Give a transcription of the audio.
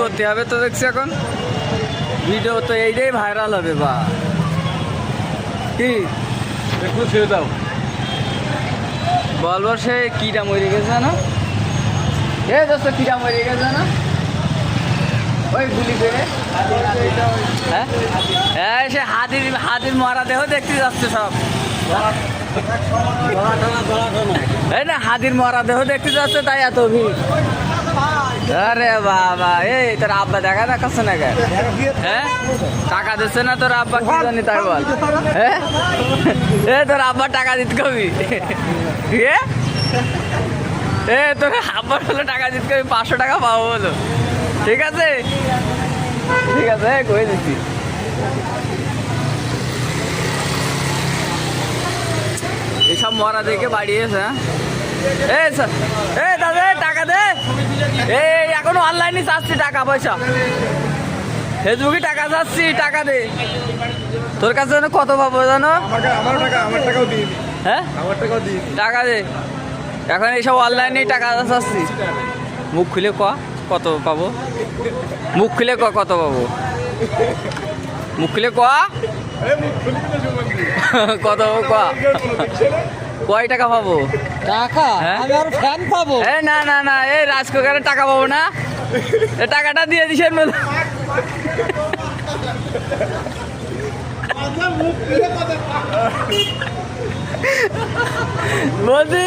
করতে হবে তো দেখছি এখন ভিডিও তো এইটাই ভাইরাল হবে বা কি একটু ছেড়ে দাও। বলবো সে কিটা মরে গেছে না এ দোস্ত কিটা মরে গেছে না ওই গুলি করে হ্যাঁ হ্যাঁ সে হাতির মরা দেহ দেখতে যাচ্ছে সব এই না হাতির মরা দেহ দেখতে যাচ্ছে তাই এত ভিড় আরে বাবা এই তোর আব্বা দেখা দেখাচ্ছে না কে হ্যাঁ টাকা দিচ্ছে না তোর আব্বা কি জানি তাই বল হ্যাঁ এ তোর আব্বা টাকা দিতে কবি এ তোর আব্বার হলো টাকা দিতে কবি 500 টাকা পাবো বলো ঠিক আছে ঠিক আছে কই দিচ্ছি এইসব মরা দেখে বাড়িয়েছে হ্যাঁ এ দাদা টাকা দে এই এখনো অনলাইনে চাচ্ছি টাকা পয়সা ফেসবুকে টাকা চাচ্ছি টাকা দে তোর কাছে যেন কত পাবো জানো হ্যাঁ টাকা দে এখন এইসব অনলাইনে টাকা চাচ্ছি মুখ খুলে কত পাবো মুখ খুলে কত পাবো মুখ খুলে কত কয় টাকা পাবো টাকা আমি আর ফ্যান পাবো না না না এই রাজকোকারে টাকা পাবো না এ টাকাটা দিয়ে দিছেন বলে বলছি